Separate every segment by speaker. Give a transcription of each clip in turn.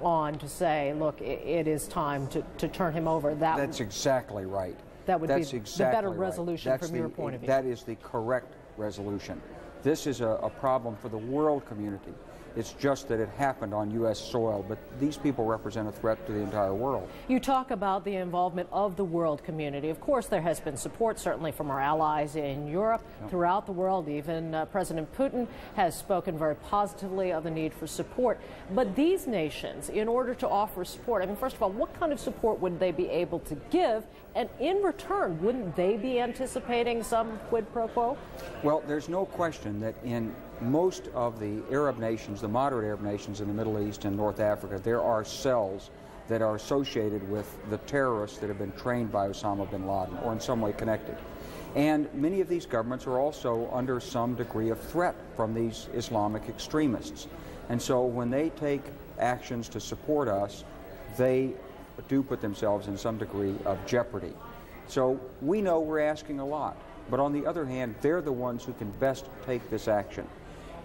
Speaker 1: on to say, look, it is time to turn him over.
Speaker 2: That's exactly right.
Speaker 1: That would
Speaker 2: That's
Speaker 1: be
Speaker 2: exactly
Speaker 1: the better
Speaker 2: right.
Speaker 1: resolution
Speaker 2: That's
Speaker 1: from your point of view.
Speaker 2: That is the correct resolution. This is a problem for the world community. It's just that it happened on U.S. soil, but these people represent a threat to the entire world.
Speaker 1: You talk about the involvement of the world community. Of course, there has been support, certainly from our allies in Europe, throughout the world. Even President Putin has spoken very positively of the need for support. But these nations, in order to offer support, I mean, first of all, what kind of support would they be able to give? And in return, wouldn't they be anticipating some quid pro quo?
Speaker 2: Well, there's no question that in most of the Arab nations, the moderate Arab nations in the Middle East and North Africa, there are cells that are associated with the terrorists that have been trained by Osama bin Laden or in some way connected. And many of these governments are also under some degree of threat from these Islamic extremists. And so when they take actions to support us, they do put themselves in some degree of jeopardy. So we know we're asking a lot, but on the other hand, they're the ones who can best take this action.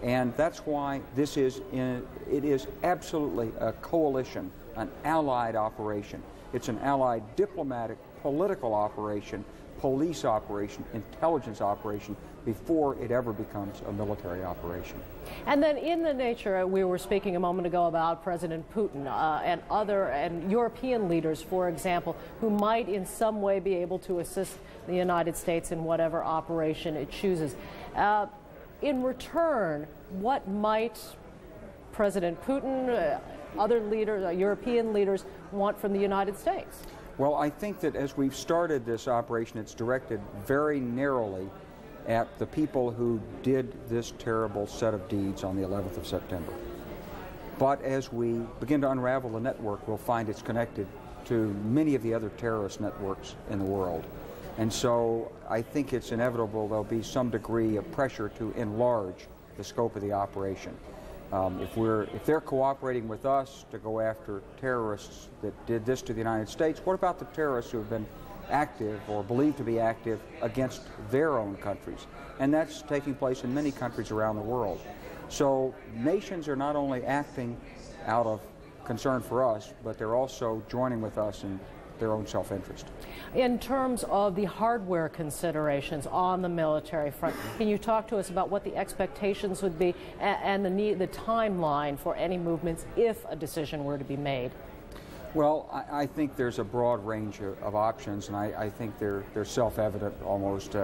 Speaker 2: And that's why it is absolutely a coalition, an allied operation. It's an allied diplomatic, political operation, police operation, intelligence operation, before it ever becomes a military operation.
Speaker 1: And then in the nature, we were speaking a moment ago about President Putin and European leaders, for example, who might in some way be able to assist the United States in whatever operation it chooses. In return, what might President Putin, other leaders, European leaders, want from the United States?
Speaker 2: Well, I think that as we've started this operation, it's directed very narrowly at the people who did this terrible set of deeds on the 11th of September. But as we begin to unravel the network, we'll find it's connected to many of the other terrorist networks in the world. And so I think it's inevitable there'll be some degree of pressure to enlarge the scope of the operation. If they're cooperating with us to go after terrorists that did this to the United States, what about the terrorists who have been active or believed to be active against their own countries? And that's taking place in many countries around the world. So nations are not only acting out of concern for us, but they're also joining with us in their own self-interest.
Speaker 1: In terms of the hardware considerations on the military front, can you talk to us about what the expectations would be and the timeline for any movements if a decision were to be made?
Speaker 2: Well, I think there's a broad range of options, and I think they're self-evident almost.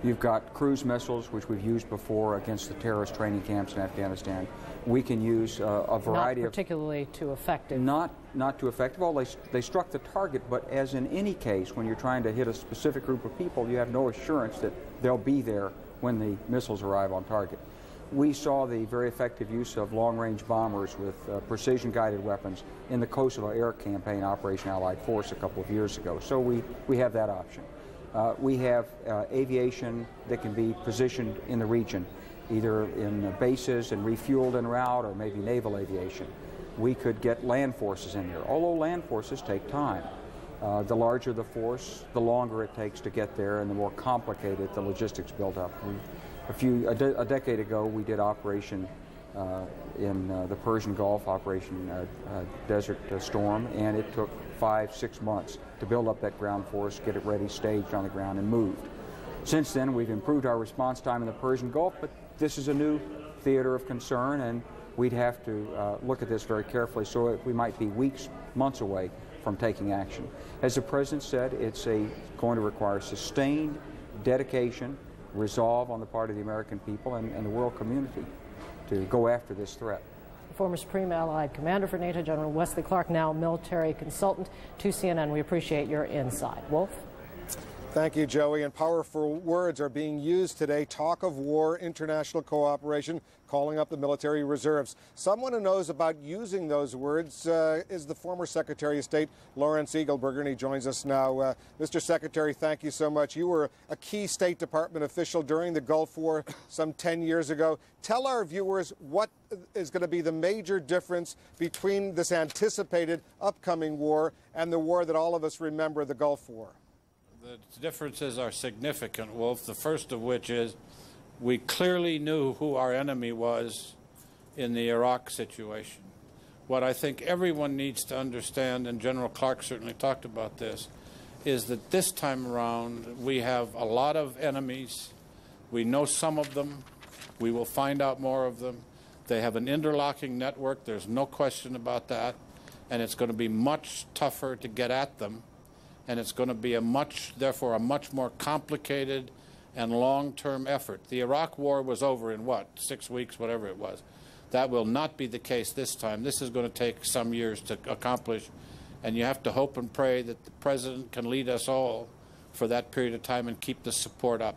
Speaker 2: You've got cruise missiles, which we've used before against the terrorist training camps in Afghanistan. We can use a variety of...
Speaker 1: Not particularly too effective.
Speaker 2: Not too effective. Well, they struck the target, but as in any case, when you're trying to hit a specific group of people, you have no assurance that they'll be there when the missiles arrive on target. We saw the very effective use of long-range bombers with precision-guided weapons in the Kosovo Air Campaign Operation Allied Force a couple of years ago, so we have that option. We have aviation that can be positioned in the region, either in bases and refueled en route, or maybe naval aviation. We could get land forces in there, although land forces take time. The larger the force, the longer it takes to get there, and the more complicated the logistics build up. A decade ago, we did Operation in the Persian Gulf, Operation Desert Storm, and it took 5-6 months to build up that ground force, get it ready, staged on the ground, and moved. Since then, we've improved our response time in the Persian Gulf, but this is a new theater of concern, and we'd have to look at this very carefully, so we might be weeks, months away from taking action. As the President said, it's going to require sustained dedication, resolve on the part of the American people and the world community to go after this threat.
Speaker 1: Former Supreme Allied Commander for NATO, General Wesley Clark, now military consultant to CNN. We appreciate your insight. Wolf?
Speaker 3: Thank you, Joey. And powerful words are being used today. Talk of war, international cooperation, calling up the military reserves. Someone who knows about using those words is the former Secretary of State, Lawrence Eagleburger, and he joins us now. Mr. Secretary, thank you so much. You were a key State Department official during the Gulf War some 10 years ago. Tell our viewers what is going to be the major difference between this anticipated upcoming war and the war that all of us remember, the Gulf War.
Speaker 4: The differences are significant, Wolf, the first of which is we clearly knew who our enemy was in the Iraq situation. What I think everyone needs to understand, and General Clark certainly talked about this, is that this time around we have a lot of enemies. We know some of them. We will find out more of them. They have an interlocking network. There's no question about that. And it's going to be much tougher to get at them. And it's going to be therefore a much more complicated and long-term effort. The Iraq War was over in what, 6 weeks, whatever it was. That will not be the case this time. This is going to take some years to accomplish. And you have to hope and pray that the President can lead us all for that period of time and keep the support up.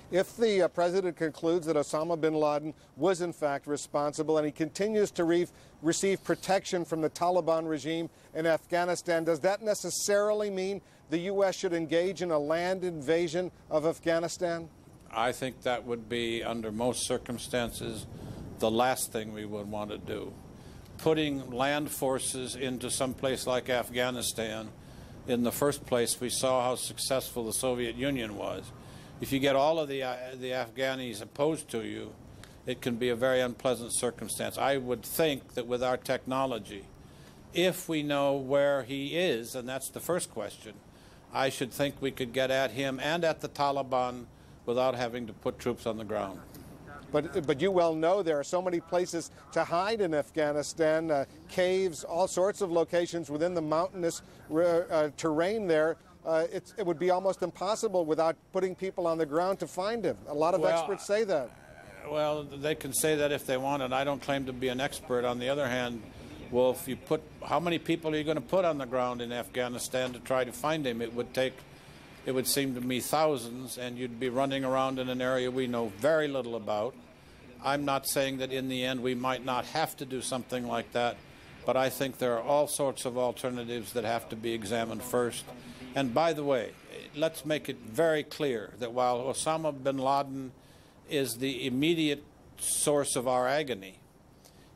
Speaker 3: If the President concludes that Osama bin Laden was in fact responsible and he continues to receive protection from the Taliban regime in Afghanistan, does that necessarily mean the U.S. should engage in a land invasion of Afghanistan?
Speaker 4: I think that would be, under most circumstances, the last thing we would want to do. Putting land forces into some place like Afghanistan, in the first place, we saw how successful the Soviet Union was. If you get all of the Afghanis opposed to you, it can be a very unpleasant circumstance. I would think that with our technology, if we know where he is, and that's the first question, I should think we could get at him and at the Taliban without having to put troops on the ground.
Speaker 3: But you well know there are so many places to hide in Afghanistan, caves, all sorts of locations within the mountainous terrain there. It would be almost impossible without putting people on the ground to find him. A lot of experts say that.
Speaker 4: Well, they can say that if they want, and I don't claim to be an expert. On the other hand, well, if you how many people are you going to put on the ground in Afghanistan to try to find him? It would seem to me thousands, and you'd be running around in an area we know very little about. I'm not saying that in the end we might not have to do something like that, but I think there are all sorts of alternatives that have to be examined first. And by the way, let's make it very clear that while Osama bin Laden is the immediate source of our agony,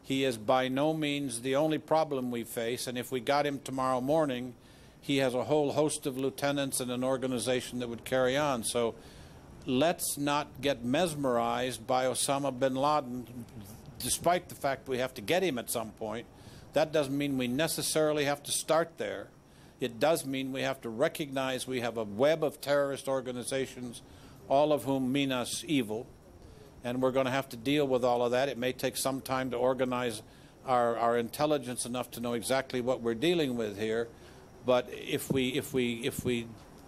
Speaker 4: he is by no means the only problem we face, and if we got him tomorrow morning, he has a whole host of lieutenants and an organization that would carry on. So let's not get mesmerized by Osama bin Laden, despite the fact we have to get him at some point. That doesn't mean we necessarily have to start there. It does mean we have to recognize we have a web of terrorist organizations, all of whom mean us evil, and we're going to have to deal with all of that. It may take some time to organize our intelligence enough to know exactly what we're dealing with here. But if we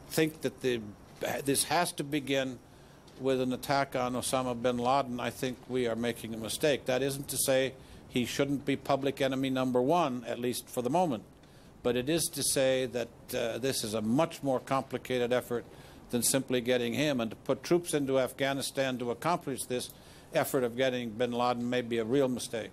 Speaker 4: think that this has to begin with an attack on Osama bin Laden, I think we are making a mistake. That isn't to say he shouldn't be public enemy number one, at least for the moment. But it is to say that this is a much more complicated effort than simply getting him. And to put troops into Afghanistan to accomplish this effort of getting bin Laden may be a real mistake.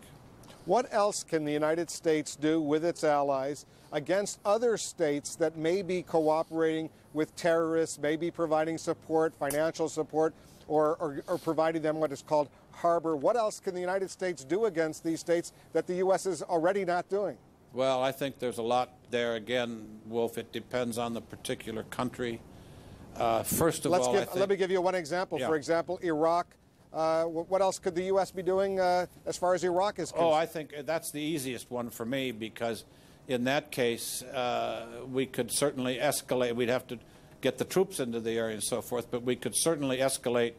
Speaker 3: What else can the United States do with its allies against other states that may be cooperating with terrorists, may be providing support, financial support, or providing them what is called harbor? What else can the United States do against these states that the U.S. is already not doing?
Speaker 4: Well, I think there's a lot there. Again, Wolf, it depends on the particular country. First of all,
Speaker 3: let me give you one example. Yeah. For example, Iraq. What else could the U.S. be doing as far as Iraq is concerned?
Speaker 4: Oh, I think that's the easiest one for me, because in that case, we could certainly escalate. We'd have to get the troops into the area and so forth, but we could certainly escalate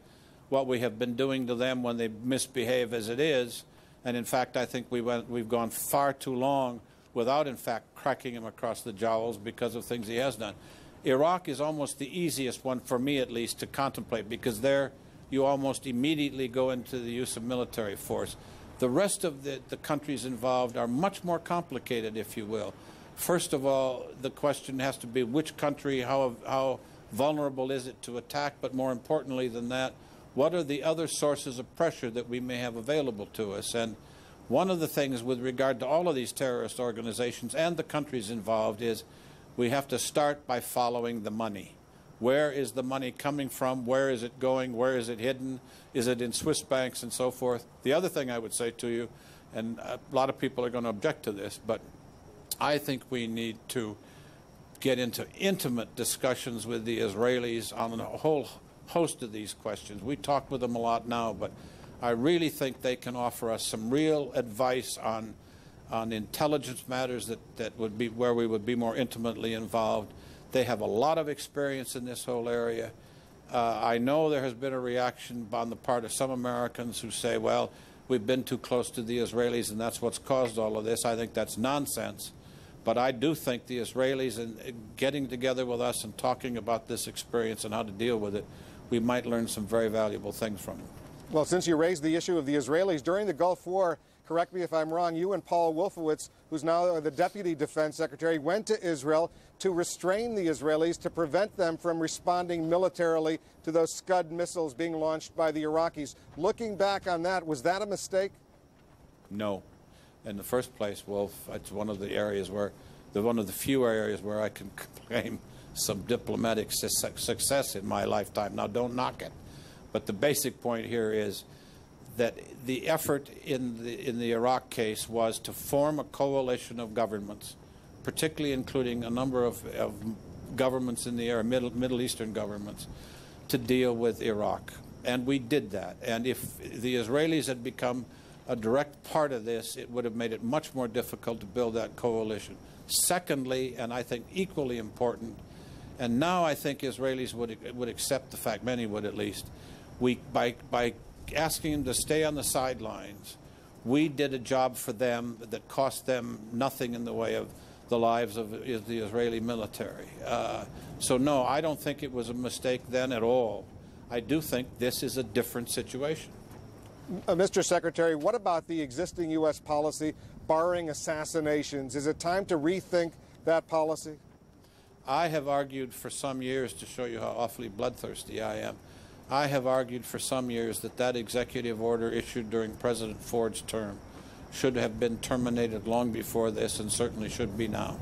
Speaker 4: what we have been doing to them when they misbehave as it is. And in fact, I think we've gone far too long without, in fact, cracking him across the jowls because of things he has done. Iraq is almost the easiest one, for me at least, to contemplate, because there you almost immediately go into the use of military force. The rest of the countries involved are much more complicated, if you will. First of all, the question has to be which country, how vulnerable is it to attack, but more importantly than that, what are the other sources of pressure that we may have available to us? And one of the things with regard to all of these terrorist organizations and the countries involved is we have to start by following the money. Where is the money coming from? Where is it going? Where is it hidden? Is it in Swiss banks and so forth? The other thing I would say to you, and a lot of people are going to object to this, but I think we need to get into intimate discussions with the Israelis on a whole host of these questions. We talk with them a lot now, but I really think they can offer us some real advice on on intelligence matters that would be where we would be more intimately involved. They have a lot of experience in this whole area. I know there has been a reaction on the part of some Americans who say, well, we've been too close to the Israelis and that's what's caused all of this. I think that's nonsense. But I do think the Israelis, in getting together with us and talking about this experience and how to deal with it, we might learn some very valuable things from it.
Speaker 3: Well, since you raised the issue of the Israelis, during the Gulf War, correct me if I'm wrong, you and Paul Wolfowitz, who's now the Deputy Defense Secretary, went to Israel to restrain the Israelis to prevent them from responding militarily to those Scud missiles being launched by the Iraqis. Looking back on that, was that a mistake?
Speaker 4: No. In the first place, Wolf, it's one of the areas where, one of the few areas where I can claim some diplomatic success in my lifetime. Now, don't knock it. But the basic point here is that the effort in the Iraq case was to form a coalition of governments, particularly including a number of governments in the area, Middle Eastern governments, to deal with Iraq. And we did that. And if the Israelis had become a direct part of this, it would have made it much more difficult to build that coalition. Secondly, and I think equally important, and now I think Israelis would accept the fact, many would at least, by asking them to stay on the sidelines, we did a job for them that cost them nothing in the way of the lives of the Israeli military. So no, I don't think it was a mistake then at all. I do think this is a different situation.
Speaker 3: Mr. Secretary, what about the existing U.S. policy barring assassinations? Is it time to rethink that policy?
Speaker 4: I have argued for some years, to show you how awfully bloodthirsty I am, I have argued for some years that that executive order issued during President Ford's term should have been terminated long before this, and certainly should be now.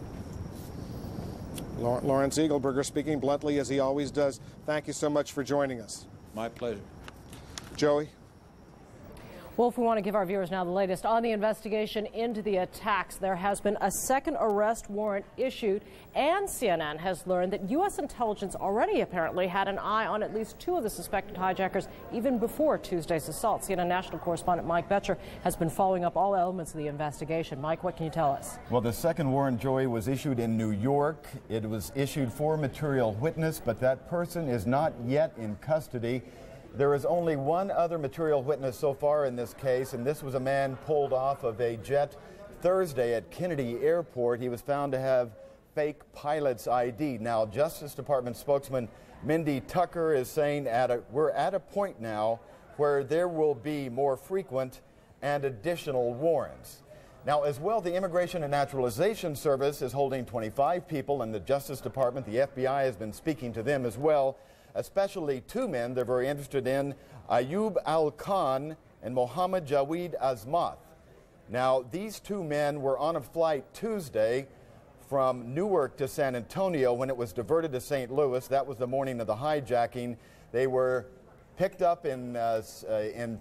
Speaker 3: Lawrence Eagleburger speaking bluntly, as he always does. Thank you so much for joining us.
Speaker 4: My pleasure.
Speaker 3: Joey?
Speaker 1: Wolf, we want to give our viewers now the latest on the investigation into the attacks. There has been a second arrest warrant issued, and CNN has learned that U.S. intelligence already apparently had an eye on at least two of the suspected hijackers even before Tuesday's assault. CNN national correspondent Mike Betcher has been following up all elements of the investigation. Mike, what can you tell us?
Speaker 5: Well, the second warrant, Joey, was issued in New York. It was issued for material witness, but that person is not yet in custody. There is only one other material witness so far in this case, and this was a man pulled off of a jet Thursday at Kennedy Airport. He was found to have fake pilot's ID. Now, Justice Department spokesman Mindy Tucker is saying we're at a point now where there will be more frequent and additional warrants. Now, as well, the Immigration and Naturalization Service is holding 25 people, and the Justice Department, the FBI, has been speaking to them as well, especially two men they're very interested in, Ayub Al-Khan and Mohammed Jawed Azmath. Now, these two men were on a flight Tuesday from Newark to San Antonio when it was diverted to St. Louis. That was the morning of the hijacking. They were picked up in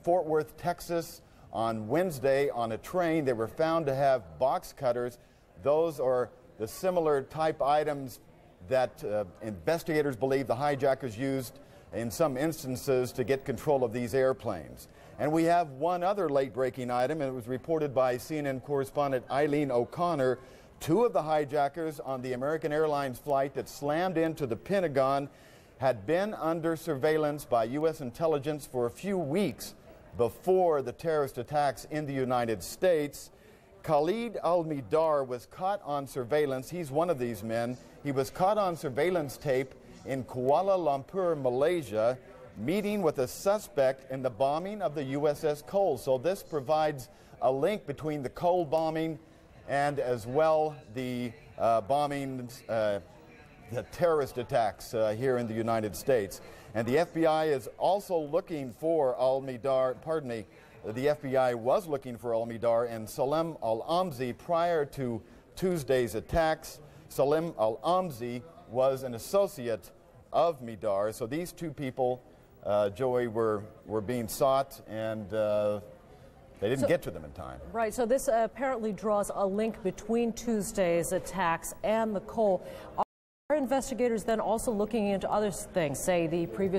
Speaker 5: Fort Worth, Texas on Wednesday on a train. They were found to have box cutters. Those are the similar type items that investigators believe the hijackers used in some instances to get control of these airplanes. And we have one other late-breaking item, and it was reported by CNN correspondent Eileen O'Connor. Two of the hijackers on the American Airlines flight that slammed into the Pentagon had been under surveillance by U.S. intelligence for a few weeks before the terrorist attacks in the United States. Khalid Al-Mihdhar was caught on surveillance. He's one of these men. He was caught on surveillance tape in Kuala Lumpur, Malaysia, meeting with a suspect in the bombing of the USS Cole. So this provides a link between the Cole bombing and as well the bombings, the terrorist attacks here in the United States. And the FBI is also looking for Al-Mihdhar, the FBI was looking for Al-Mihdhar and Salem Al-Amzi prior to Tuesday's attacks. Salem Al-Amzi was an associate of Mihdhar. So these two people, Joey, were being sought, and they didn't get to them in time. Right,
Speaker 1: so this apparently draws a link between Tuesday's attacks and the Cole. Are investigators then also looking into other things, say the previous